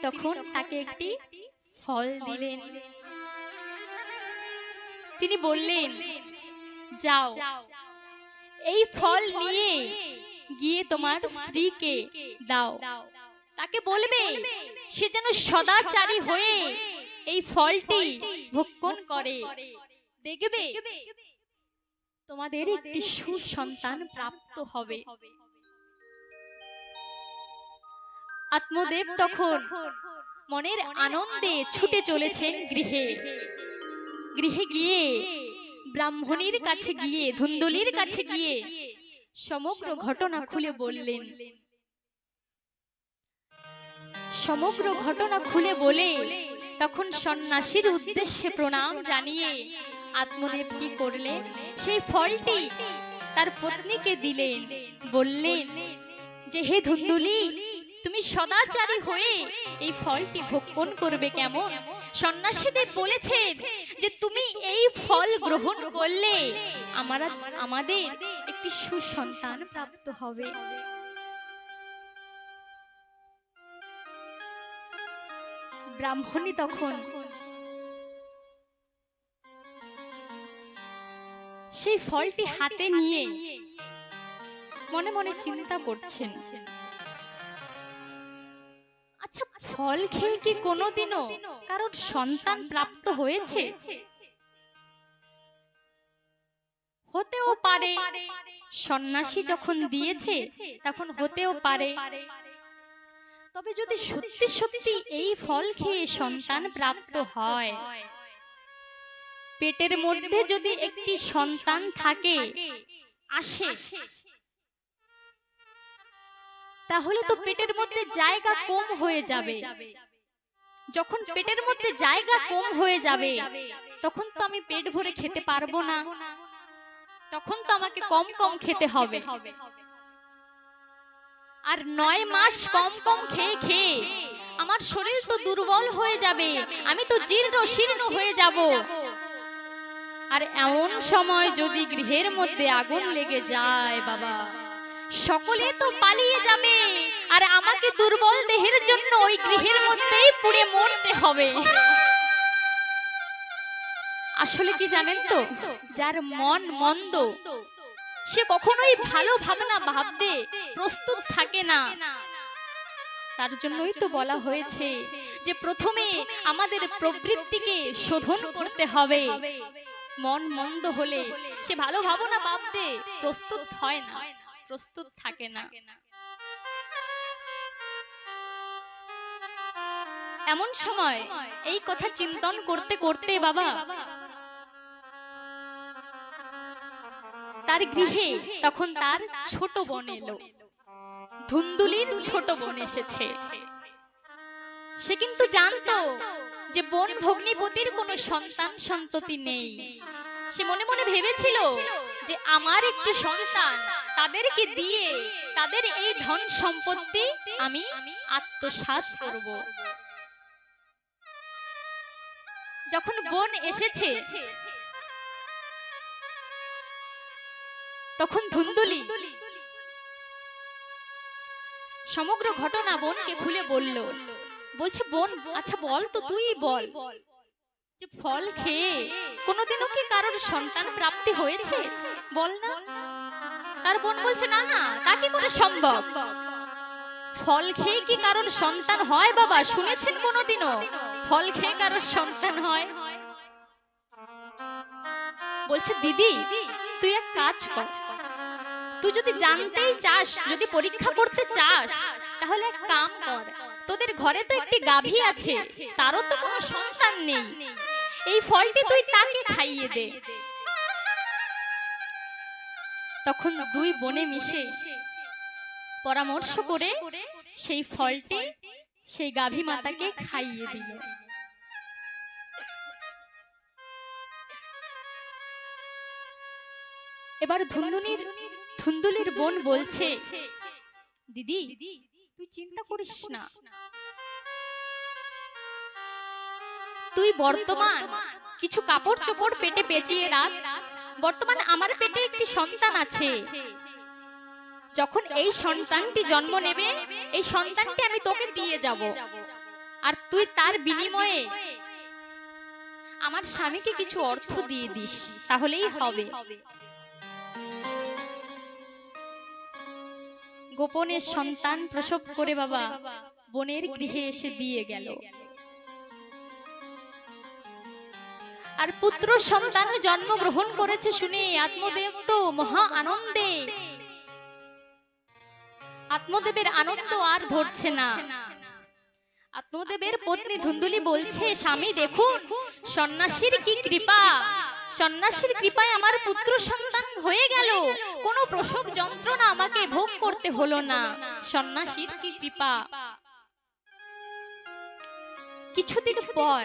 তখন তাকে একটি ফল দিলেন। তিনি বললেন, যাও এই ফল নিয়ে গিয়ে তোমার স্ত্রীকে দাও, তাকে বলবে সে যেন সদাচারী হয়ে এই ফলটি ভক্ষণ করে, দেখবে তোমাদের একটি সুসন্তান প্রাপ্ত হবে। আত্মদেব তখন মনের আনন্দে ছুটে চলেছেন গৃহে। গৃহে গিয়ে ব্রাহ্মণীর কাছে গিয়ে, ধুন্দুলির কাছে গিয়ে সমগ্র ঘটনা খুলে বললেন। সমগ্র ঘটনা খুলে বলে তখন সন্ন্যাসীর উদ্দেশ্যে প্রণাম জানিয়ে আত্মদেব কি করলেন, সেই ফলটি তার পত্নীকে দিলেন। বললেন যে, হে ধুন্দুলি, তুমি সদাচারী হয়ে এই ফলটি ভক্ষণ করবে কেমন? সন্ন্যাসীদেব বলেছেন যে তুমি এই ফল গ্রহণ করলে আমাদের একটি সুসন্তান প্রাপ্ত হবে। ব্রাহ্মণী তখন সেই ফলটি হাতে নিয়ে মনে মনে চিন্তা করছেন, আচ্ছা, ফল খেয়ে কি কোনোদিনও কারোর সন্তান প্রাপ্ত হয়েছে? হতেও পারে, সন্ন্যাসী যখন দিয়েছে তখন হতেও পারে। তবে যদি সত্যি সত্যি এই ফল খেয়ে সন্তান প্রাপ্ত হয়, পেটের মধ্যে যদি একটি সন্তান থাকে আসে, তাহলে তো পেটের মধ্যে জায়গা কম হয়ে যাবে। যখন পেটের মধ্যে জায়গা কম হয়ে যাবে তখন তো আমি পেট ভরে খেতে পারবো না, তখন তো আমাকে কম কম খেতে হবে। আর 9 মাস কম কম খেয়ে খেয়ে আমার শরীর তো দুর্বল হয়ে যাবে, আমি তো জীর্ণ শীর্ণ হয়ে যাব। আর এমন সময় যদি গৃহের মধ্যে আগুন লেগে যায় বাবা, সকলে তো পালিয়ে যাবে, আর আমাকে দুর্বল দেহের জন্য ওই গৃহের মধ্যেই পুড়ে মরতে হবে। আসলে কি জানেন তো, যার মন মন্দ সে কখনোই ভালো ভাবনা ভাবতে প্রস্তুত থাকে না। তার জন্যই তো বলা হয়েছে যে প্রথমে আমাদের প্রবৃত্তিকে শোধন করতে হবে। মন মন্দ হলে সে ভালো ভাবনা ভাবতে প্রস্তুত হয় না, প্রস্তুত থাকে না। এমন সময় এই কথা চিন্তন করতে করতে বাবা তার গৃহে তখন তার ছোট বোন এলো। ধুন্দুলির ছোট বোন এসেছে। সে কিন্তু জানতো যে বোন ভগ্নিপতির কোনো সন্তান সন্ততি নেই। সে মনে মনে ভেবেছিল যে আমার একটি সন্তান, তাদেরকে দিয়ে তাদের এই ধন সম্পত্তি আমি আত্মসাৎ করব। যখন বোন এসেছে তখন ধুন্দুলি সমগ্র ঘটনা বোনকে খুলে বলল। বলছে, বোন আচ্ছা বল তো, তুই বল যে ফল খেয়ে কোনোদিনও কি কারোর সন্তান প্রাপ্তি হয়েছে, বল না। তার বোন বলছে, না না, তা কি করে সম্ভব? ফল খেয়ে কি কারোর সন্তান হয় বাবা? শুনেছেন কোনোদিনও ফল খেয়ে কারোর সন্তান হয়? বলছে, দিদি তুই এক কাজ কর, তুই যদি জানতেই চাস, যদি পরীক্ষা করতে চাস, তাহলে এক কাম কর, তোদের ঘরে তো একটি গাভী আছে, তারও তো কোনো সন্তান নেই, এই ফলটি তুই তাকে খাইয়ে দে। তখন দুই বোনে মিশে পরামর্শ করে সেই ফলটি সেই গাভী মাতাকে খাইয়ে দিল। এবার ধুন্দুলির বোন বলছে, দিদি তুই চিন্তা করিস না, তুই বর্তমান কিছু কাপড় চোপড় পেটে পেঁচিয়ে রাখ, বর্তমান আমার পেটে একটি সন্তান আছে, যখন এই সন্তানটি জন্ম নেবে এই সন্তানটি আমি তোকে দিয়ে যাব, আর তুই তার বিনিময়ে আমার স্বামীকে কিছু অর্থ দিয়ে দিস, তাহলেই হবে। গোপনে সন্তান প্রসব করে বাবা বোনের গৃহে এসে দিয়ে গেল। আর পুত্র সন্তান জন্মগ্রহণ করেছে শুনে আত্মদেব তো মহা আনন্দে, আত্মদেবের আনন্দ আর ধরছে না। আত্মদেবের পত্নী ধুন্দুলি বলছে, স্বামী দেখুন সন্ন্যাসীর কি কৃপা, সন্ন্যাসীর কৃপায় আমার পুত্র সন্তান হয়ে গেল, কোনো প্রসব যন্ত্রণা আমাকে ভোগ করতে হলো না, সন্ন্যাসীর কি কৃপা। কিছুদিন পর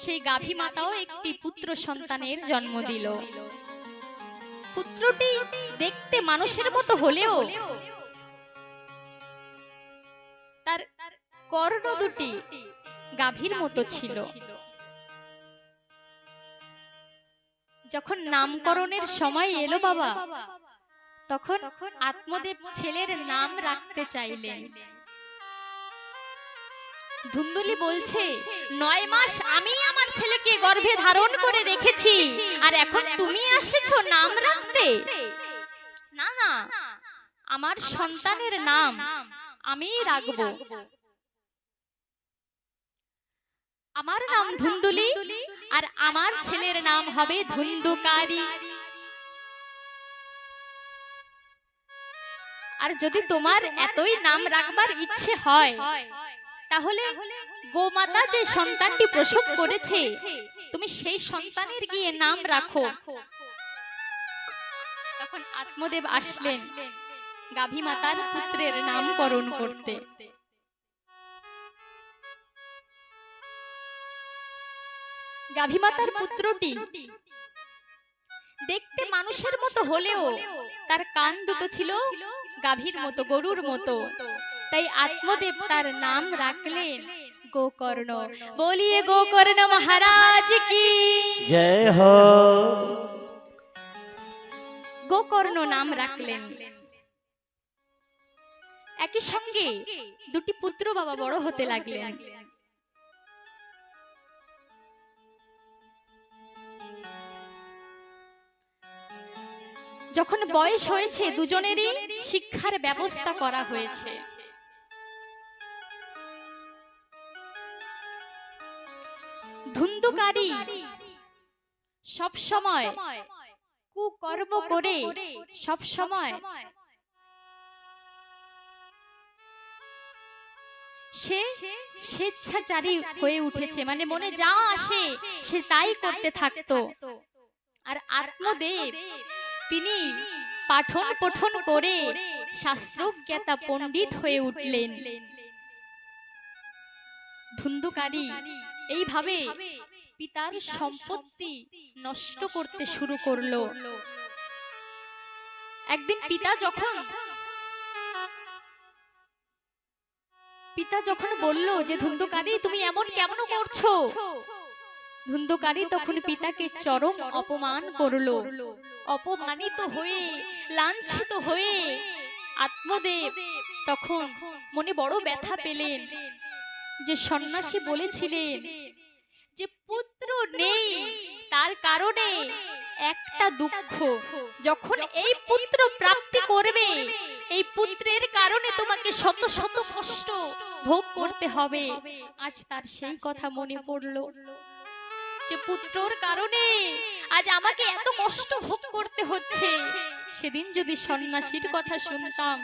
সেই গাভী মাতাও একটি পুত্র সন্তানের জন্ম দিল। পুত্রটি দেখতে মানুষের মতো হলেও তার কর্ণ দুটি গাভীর মতো ছিল। যখন নামকরণের সময় এলো বাবা, তখন আত্মদেব ছেলের নাম রাখতে চাইলেন। ধুন্দুলি বলছে, 9 মাস আমি আমার ছেলেকে গর্ভে ধারণ করে রেখেছি, আর এখন তুমি এসেছো নাম রাখতে? না না, আমার সন্তানের নাম আমিই রাখবো। আমার নাম ধুন্দুলি, আর আমার ছেলের নাম হবে ধুন্দুকারী। আর যদি তোমার এতই নাম রাখবার ইচ্ছে হয়, তাহলে গোমাতা যে সন্তানটি প্রসব করেছে তুমি সেই সন্তানের গিয়ে নাম রাখো। তখন আত্মদেব আসলেন গাভী মাতার পুত্রের নামকরণ করতে। গাভী মাতার পুত্রটি দেখতে মানুষের মতো হলেও তার কান দুটো ছিল গাভীর মতো, গরুর মতো, তাই আত্মদেব তার নাম রাখলেন গোকর্ণ। বলিয়ে গোকর্ণ মহারাজ কি জয় হো। গোকর্ণ নাম রাখলেন। একই সঙ্গে দুটি পুত্র বাবা বড় হতে লাগলেন। যখন বয়স হয়েছে দুজনেরই শিক্ষার ব্যবস্থা করা হয়েছে। ধুন্দুকারী সব সময় কুকর্ম করে সব সময় সে স্বেচ্ছাচারী হয়ে উঠেছে, মানে মনে যা আসে সে তাই করতে থাকতো। আর আত্মদেব তিনি পাঠন পঠন করে শাস্ত্রজ্ঞাতা পণ্ডিত হয়ে উঠলেন। ধুন্দুকারী এইভাবে পিতার সম্পত্তি নষ্ট করতে শুরু করলো। একদিন পিতা যখন বলল যে ধুন্দুকারী তুমি এমন কেমন করছো, ধুন্দুকারী তখন পিতাকে চরম অপমান করলো। অপমানিত হয়ে লাঞ্ছিত হয়ে আত্মদেব তখন মনে বড় ব্যথা পেলেন। যে সন্ন্যাসী বলেছিলেন যে পুত্র নেই, তার কারণে একটা দুঃখ, যখন এই পুত্র প্রাপ্তি করবে এই পুত্রের কারণে তোমাকে শত শত কষ্ট ভোগ করতে হবে। আজ তার সেই কথা মনে পড়ল যে পুত্রর কারণে আজ আমাকে এত কষ্ট ভোগ করতে হচ্ছে। সেদিন যদি সন্ন্যাসীর কথা শুনতাম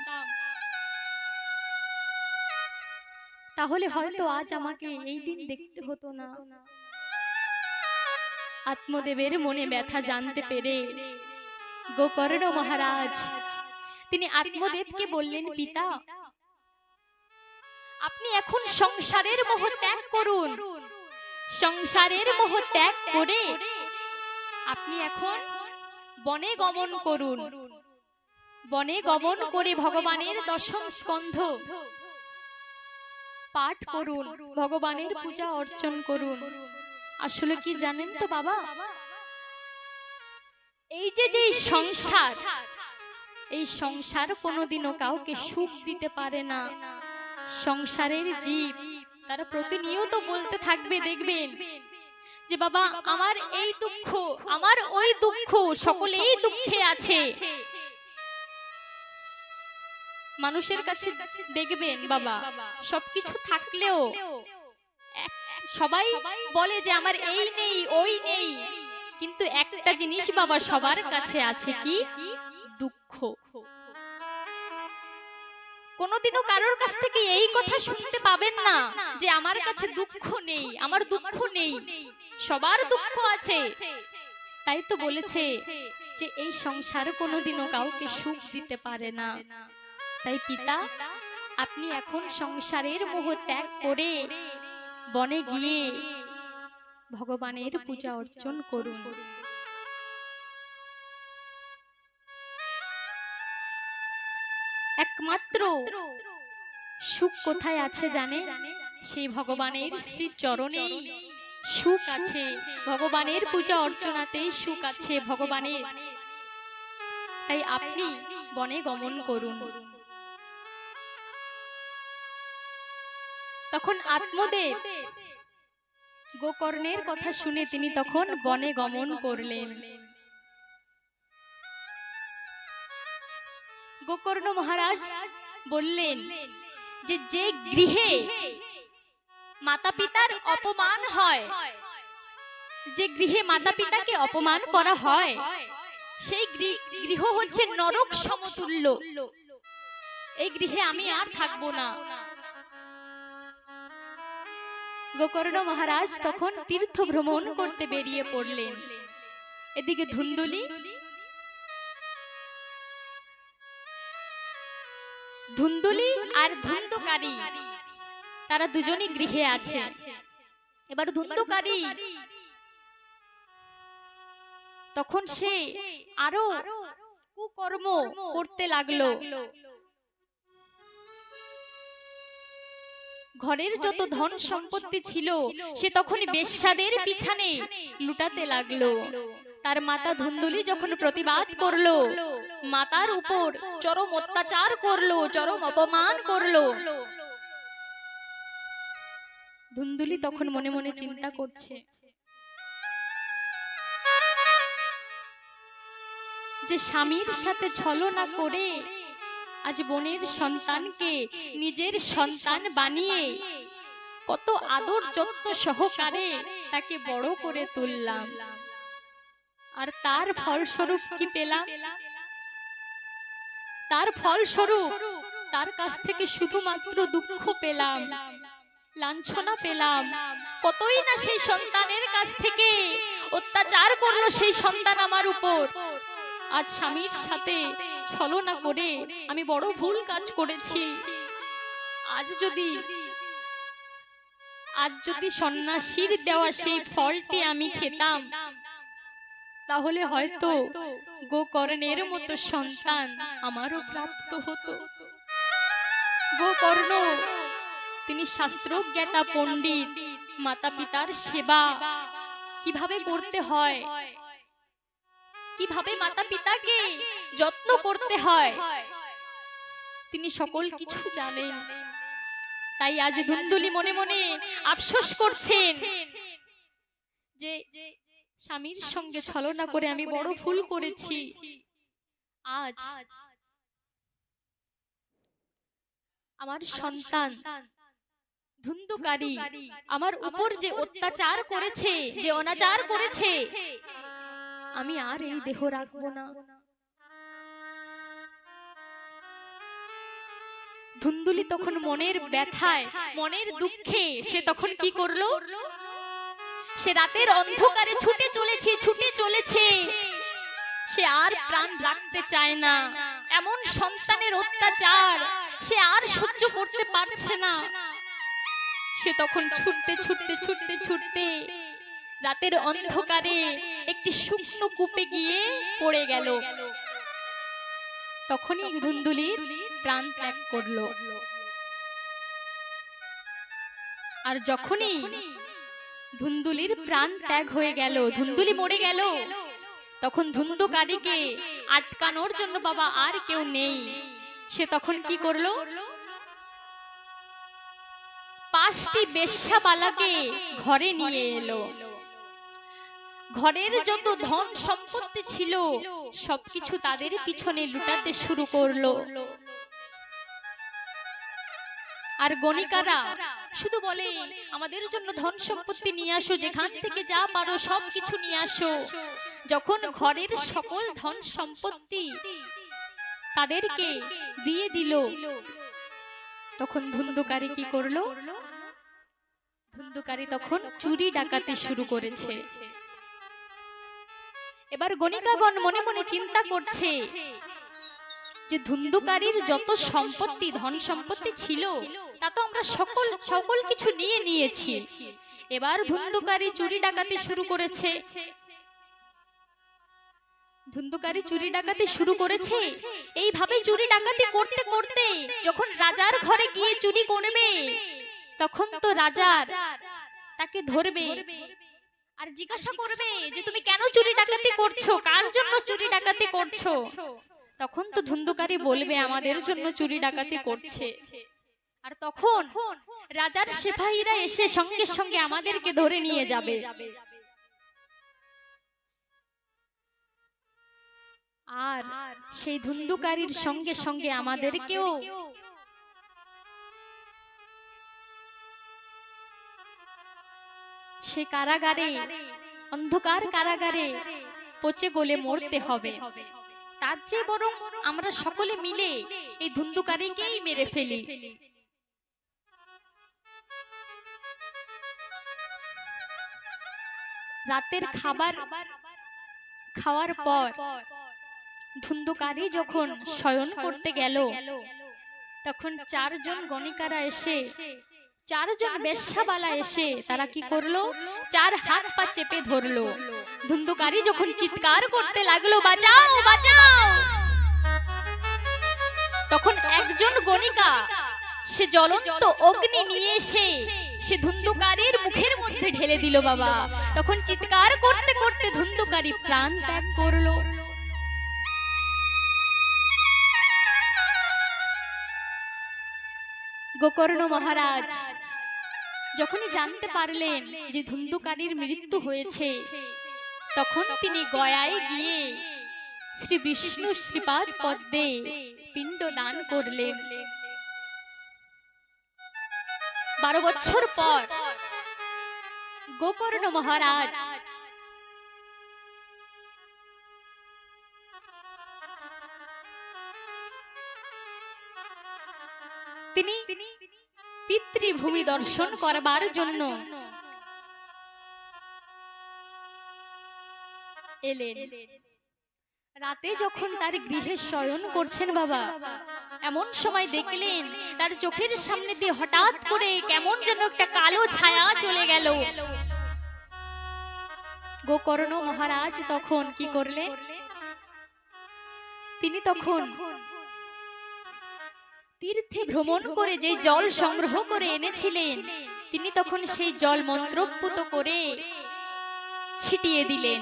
তাহলে হয়তো আজ আমাকে এই দিন দেখতে হতো না। আত্মদেবের মনে ব্যথা জানতে পেরে গোকর্ণ মহারাজ তিনি আত্মদেবকে বললেন, পিতা আপনি এখন সংসারের মোহ ত্যাগ করুন। সংসারের মোহ ত্যাগ করে আপনি এখন বনে গমন করুন। বনে গমন করে ভগবানের দশম স্কন্ধ পাঠ করুন, ভগবানের পূজা অর্চন করুন। আসলে কি জানেন তো বাবা, এই যে সংসার, এই সংসার কোনোদিনও কাউকে সুখ দিতে পারে না। সংসারের জীব তারা প্রতিনিয়ত বলতে থাকবে, দেখবেন যে বাবা আমার এই দুঃখ, আমার ওই দুঃখ, সকলেই দুঃখে আছে। মানুষের কাছে দেখবেন বাবা সবকিছু থাকলেও সবাই বলে যে আমার এই নেই ওই নেই, কিন্তু একটা জিনিস বাবা সবার কাছে আছে, কি? দুঃখ। কোনোদিনও কারোর কাছ থেকে এই কথা শুনতে পাবেন না যে আমার কাছে দুঃখ নেই, আমার দুঃখ নেই। সবার দুঃখ আছে। তাই তো বলেছে যে এই সংসার কোনোদিনও কাউকে সুখ দিতে পারে না। তাই পিতা, আপনি এখন সংসারের মোহ ত্যাগ করে বনে গিয়ে ভগবানের পূজা অর্চন করুন। একমাত্র সুখ কোথায় আছে জানেন? সেই ভগবানের শ্রী চরণেই সুখ আছে, ভগবানের পূজা অর্চনাতেই সুখ আছে ভগবানের। তাই আপনি বনে গমন করুন। তখন আত্মদেব গোকর্ণের কথা শুনে তিনি তখন বনে গমন করলেন। গোকর্ণ মহারাজ বললেন যে যে গৃহে মাতা পিতার অপমান হয়, যে গৃহে মাতা পিতাকে অপমান করা হয়, সেই গৃহ হচ্ছে নরক সমতুল্য। এই গৃহে আমি আর থাকবো না। গোকর্ণ মহারাজ তখন তীর্থ ভ্রমণ করতে বেরিয়ে পড়লেন। এদিকে ধুন্দুলি আর ধুন্দুকারী তারা দুজনই গৃহে আছে। এবার ধুন্দুকারী তখন সে আরো কুকর্ম করতে লাগলো। ঘরের যত ধন সম্পত্তি ছিল সে তখন বেশ্যাদের পিছনে লুটাতে লাগলো। তার মাতা ধুন্দুলি যখন প্রতিবাদ করলো, মাতার উপর চরম অত্যাচার করলো, চরম অপমান করলো, ধুন্দুলি তখন মনে মনে চিন্তা করছে যে স্বামীর সাথে ছলনা করে আজ বোনের সন্তানকে নিজের সন্তান বানিয়ে কত আদর যত্ন সহকারে তাকে বড় করে তুললাম, আর তার ফলস্বরূপ কি পেলাম? তার ফলস্বরূপ তার কাছ থেকে শুধুমাত্র দুঃখ পেলাম, লাঞ্ছনা পেলাম। কতই না সেই সন্তানের কাছ থেকে অত্যাচার করলো সেই সন্তান আমার উপর। আজ স্বামীর সাথে ছলনা করে আমি বড় ভুল কাজ করেছি। আজ যদি সন্ন্যাসীর দেওয়া সেই ফলটি আমি খেতাম, তাহলে হয়তো গোকর্ণের মতো সন্তান আমারও প্রাপ্ত হতো। গোকর্ণ তিনি শাস্ত্রজ্ঞাতা পণ্ডিত, মাতা পিতার সেবা কিভাবে করতে হয়, কিভাবে মাতা পিতাকে যত্ন করতে হয়, তিনি সকল কিছু জানেন। তাই আজ ধুন্দুলি মনে মনে আফসোস করছেন যে স্বামীর সঙ্গে ছলনা করে আমি বড় ভুল করেছি। আজ আমার সন্তান ধুন্দুকারী আমার উপর যে অত্যাচার করেছে, যে অনাচার করেছে, আমি আর এই দেহ রাখবো না। ধুন্দুলি তখন মনের ব্যথায়, মনের দুঃখে সে তখন কি করলো? সে রাতের অন্ধকারে ছুটে চলেছে। সে আর প্রাণ রাখতে চায় না। এমন সন্তানের অত্যাচার সে আর সহ্য করতে পারছে না। সে তখন ছুটতে রাতের অন্ধকারে একটি শুকনো কূপে গিয়ে পড়ে গেল। তখনই ধুন্দুলির প্রাণ ত্যাগ করলো। আর যখনই ধুন্দুলির প্রাণ ত্যাগ হয়ে গেল, ধুন্দুলি মরে গেল, তখন ধুন্দুকারীকে আটকানোর জন্য বাবা আর কেউ নেই। সে তখন কি করলো? 5 5টি বেশ্যাবালাকে ঘরে নিয়ে এলো। ঘরের যত ধন সম্পত্তি ছিল সবকিছু তাদের পিছনে লুটাতে শুরু করলো। আর গণিকারা শুধু বলে আমাদের জন্য ধন সম্পত্তি নিয়ে আসো, যেখান থেকে যা পারো সবকিছু নিয়ে আসো। যখন ঘরের সকল ধন সম্পত্তি তাদেরকে দিয়ে দিল, তখন ধুন্ধুকারী কি করলো? ধুন্ধুকারী তখন চুরি ডাকাতি শুরু করেছে। এবার গণিকাগণ মনে মনে চিন্তা করছে যে ধুন্ধুকারীর যত সম্পত্তি ধন সম্পত্তি ছিল তা তো আমরা সকল কিছু নিয়ে নিয়েছি। এবার ধুন্ধুকারী চুরি ডাকাতি শুরু করেছে। ধুন্ধুকারী চুরি ডাকাতি শুরু করেছে। এইভাবে চুরি ডাকাতি করতে করতে যখন রাজার ঘরে গিয়ে চুরি করবে, তখন তো রাজার তাকে ধরবে আর জিজ্ঞাসা করবে যে তুমি কেন চুরি ডাকাতি করছো, কার জন্য চুরি ডাকাতি করছো। তখন তো ধুন্ধুকারী বলবে আমাদের জন্য চুরি ডাকাতি করছে। আর তখন রাজার সিপাহীরা এসে সঙ্গে সঙ্গে আমাদেরকে ধরে নিয়ে যাবে। আর সেই ধুন্ধুকারীর সঙ্গে সঙ্গে আমাদেরকেও সে কারাগারে, অন্ধকার কারাগারে পচে গলে মরতে হবে। তার চেয়ে বরং আমরা সকলে মিলে এই ধুন্ধুকারীকেই মেরে ফেলি। রাতের খাবার খাওয়ার পর ধুন্ধুকারী যখন শয়ন করতে গেল, তখন 4 জন গণিকারা এসে, 4 জন বেশ্যাবালা এসে তারা কি করলো? 4 হাত পা চেপে ধরলো। ধুন্ধুকারী যখন চিৎকার করতে লাগলো বাঁচাও বাঁচাও, তখন একজন গণিকা সে জ্বলন্ত অগ্নি নিয়ে এসে সে ধুন্ধুকারীর মুখের মধ্যে ঢেলে দিল বাবা। তখন চিৎকার করতে করতে ধুন্ধুকারী প্রাণ ত্যাগ করলো। গোকর্ণ মহারাজ যখনই জানতে পারলেন যে ধুন্ধুকারীর মৃত্যু হয়েছে, তখন তিনি গয়ায় গিয়ে শ্রী বিষ্ণু শ্রীপাদ পদ্মে পিণ্ড দান করলেন। 12 বছর পর গোকর্ণ মহারাজ তিনি পিতৃভূমি দর্শন করবার জন্য এলেন। রাতে যখন তার গৃহে শয়ন করছেন বাবা, এমন সময় দেখলেন তার চোখের সামনে দিয়ে হঠাৎ করে কেমন যেন একটা কালো ছায়া চলে গেল। গোকর্ণ মহারাজ তখন কি করলেন? তিনি তখন তীর্থে ভ্রমণ করে যে জল সংগ্রহ করে এনেছিলেন, তিনি তখন সেই জল মন্ত্রপুত করে ছিটিয়ে দিলেন।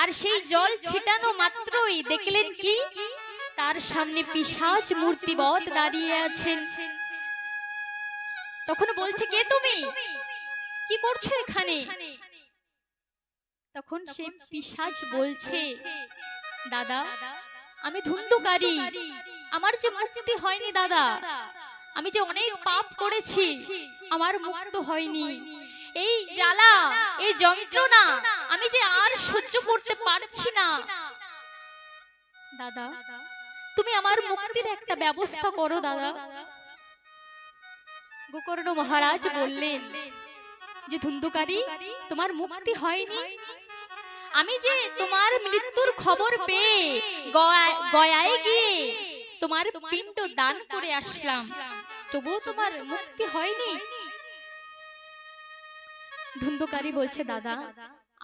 আর সেই জল ছিটানো মাত্রই দেখলেন কি তার সামনে পিশাচ মূর্তিবৎ দাঁড়িয়ে আছেন। তখন বলছে কে তুমি, কি করছো এখানে? তখন সে পিশাচ বলছে দাদা আমি ধুন্ধুকারী, আমার যে মুক্তি হয়নি দাদা, আমি যে অনেক পাপ করেছি, আমার মুক্ত হয়নি। এই জ্বালা এই যন্ত্রণা আমি যে আর সহ্য করতে পারছি না। দাদা তুমি আমার মুক্তির একটা ব্যবস্থা করো দাদা। গোকর্ণ মহারাজ বললেন যে ধুন্ধুকারী তোমার মুক্তি হয়নি, আমি যে তোমার মৃত্যুর খবর পেয়ে গয়ায় গিয়ে তোমার পিণ্ড দান করে আসলাম, তবুও তোমার মুক্তি হয়নি। ধুন্ধুকারী বলছে দাদা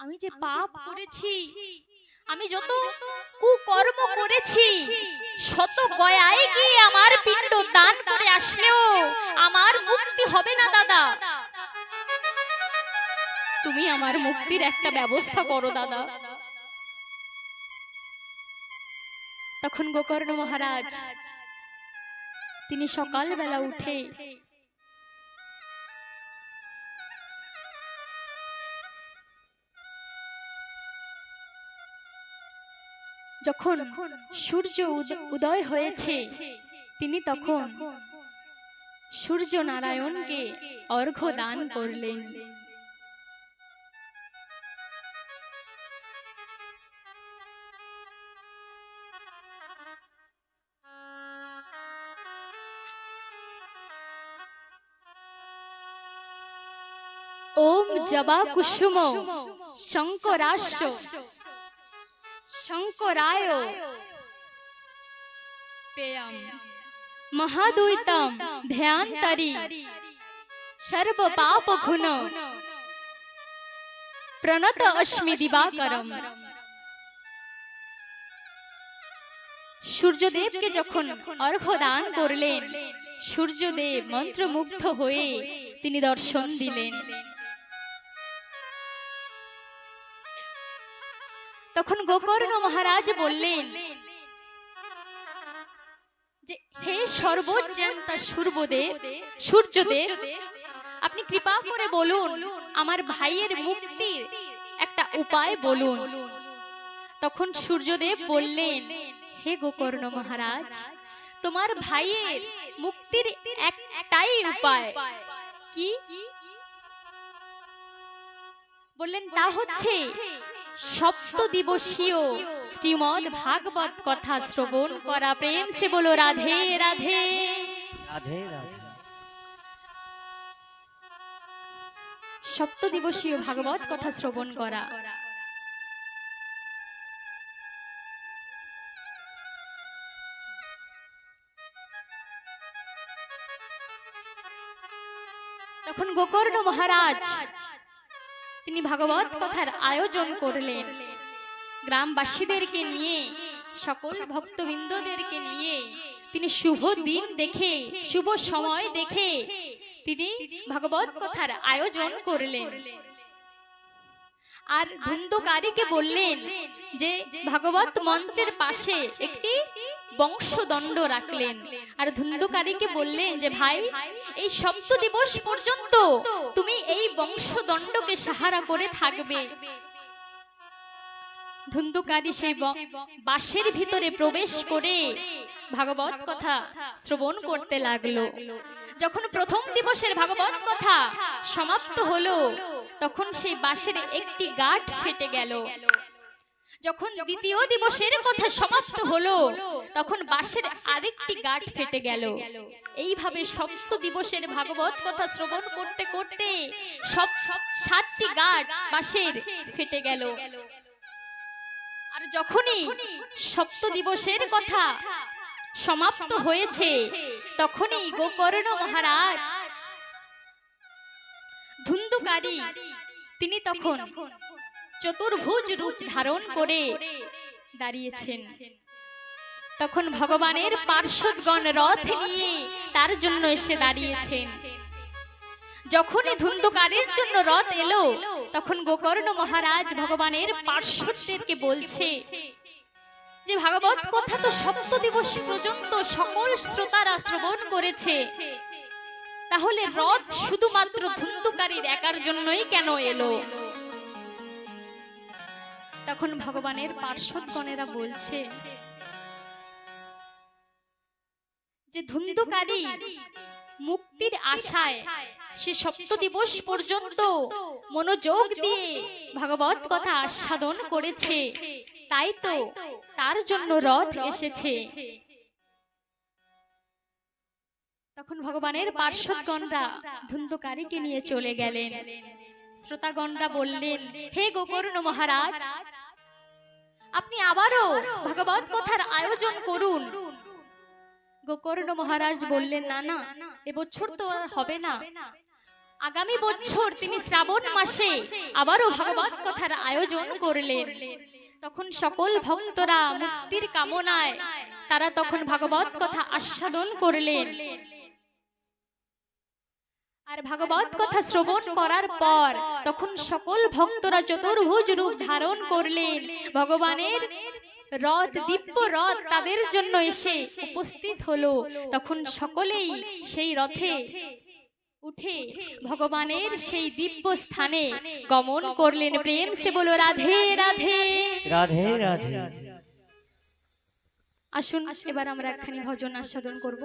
আমি যে পাপ করেছি, আমি যত কুকর্ম করেছি, শত গয়ায় গিয়ে আমার পিণ্ড দান করে আসলেও আমার মুক্তি হবে না দাদা। তুমি আমার মুক্তির একটা ব্যবস্থা করো দাদা। তখন গোকর্ণ মহারাজ তিনি সকালবেলা উঠে যখন সূর্য উদয় হয়েছে তিনি তখন সূর্য নারায়ণকে অর্ঘ্য দান করলেন। ওম জবা কুসুম শঙ্করাস্য শঙ্করায় পেয়ম মহাদ্বৈতম ধ্যানতরি সর্ব পাপ ঘুন প্রণত অস্মি দিবাকরম। সূর্যদেবকে যখন অর্ঘ্য দান করলেন, সূর্যদেব মন্ত্রমুগ্ধ হয়ে তিনি দর্শন দিলেন। তখন গোকর্ণ মহারাজ বললেন যে হে সর্বজ্ঞাতা সূর্যদেব, আপনি কৃপা করে বলুন আমার ভাইয়ের মুক্তির একটা উপায় বলুন। তখন সূর্যদেব বললেন, হে গোকর্ণ মহারাজ, তোমার ভাইয়ের মুক্তির একটাই উপায়। কি বললেন? তা হচ্ছে সপ্ত দিবসীয় শ্রীমদ্ ভাগবত কথা শ্রবণ করা। প্রেম সে বলো রাধে রাধে রাধে রাধে। সপ্ত দিবসীয় ভাগবত কথা শ্রবণ করা। তখন গোকর্ণ মহারাজ তিনি ভাগবত কথার আয়োজন করলেন। গ্রামবাসীদেরকে নিয়ে, সকল ভক্তবৃন্দদেরকে নিয়ে তিনি শুভ দিন দেখে, শুভ সময় দেখে তিনি ভাগবত কথার আয়োজন করলেন। আর ধুন্ধকারীকে বললেন যে ভাগবত মঞ্চের পাশে একটি বংশদণ্ড রাখলেন। আর ধুন্ধকারীকে বললেন যে ভাই, এই সপ্ত দিবস পর্যন্ত তুমি এই বংশদণ্ডকে সাহারা করে থাকবে। ধুন্ধকারী সেই বাঁশের ভিতরে প্রবেশ করে ভাগবত কথা শ্রবণ করতে লাগলো। যখন প্রথম দিবসের ভাগবত কথা সমাপ্ত হলো, তখন সেই বাঁশের একটি গাঁট ফেটে গেল। যখন দ্বিতীয় দিবসের কথা সমাপ্ত হলো, তখন বাঁশের আরেকটি গাঁট ফেটে গেল। এইভাবে সপ্ত দিবসের ভাগবত কথা শ্রবণ করতে করতে সব 7টি গাঁট বাঁশের ফেটে গেল। আর যখনই সপ্ত দিবসের কথা সমাপ্ত হয়েছে, তখনই গোকর্ণ মহারাজ ধুন্ধকারী তিনি তখন চতুর্ভুজ রূপ ধারণ করে দাঁড়িয়েছেন। তখন ভগবানের পার্শ্বদগণ রথ নিয়ে তার জন্য এসে দাঁড়িয়েছেন। যখনই ধুন্ধকারীর জন্য রথ এলো, তখন গোকর্ণ মহারাজ ভগবানের পার্শ্বদেরকে বলছে যে ভাগবত কথা তো সপ্ত দিবস পর্যন্ত সকল শ্রোতারা শ্রবণ করেছে, তাহলে রথ শুধুমাত্র ধুন্ধকারীর একার জন্যই কেন এলো? তখন ভগবানের পার্শ্বদগণেরা বলছে যে ধুন্ধকারী মুক্তির আশায় সে সপ্ত দিবস পর্যন্ত মনোযোগ দিয়ে ভাগবত কথা আস্বাদন করেছে, তাই তো তার জন্য রথ এসেছে। তখন ভগবানের পার্শ্বদগণরা ধুন্ধকারীকে নিয়ে চলে গেলেন। শ্রোতাগণরা বললেন, হে গোকর্ণ মহারাজ, আপনি আবারও ভাগবত কথার আয়োজন করুন। গোকর্ণ মহারাজ বললেন, না না, এবছর তো আর হবে না, আগামী বছর তিনি শ্রাবণ মাসে আবারও ভাগবত কথার আয়োজন করলেন। তখন সকল ভক্তরা মুক্তির কামনায় তারা তখন ভাগবত কথা আস্বাদন করলেন। আর ভাগবত কথা শ্রবণ করার পর তখন সকল ভক্তরা চতুর্ভুজ রূপ ধারণ করলেন। ভগবানের রথ, দিব্য রথ তাদের জন্য এসে উপস্থিত হলো। তখন সকলেই সেই রথে উঠে ভগবানের সেই দিব্য স্থানে গমন করলেন। প্রেম সে বলো রাধে রাধে রাধে রাধে। আসুন এবার আমরা একখানি ভজন আস্বাদন করব।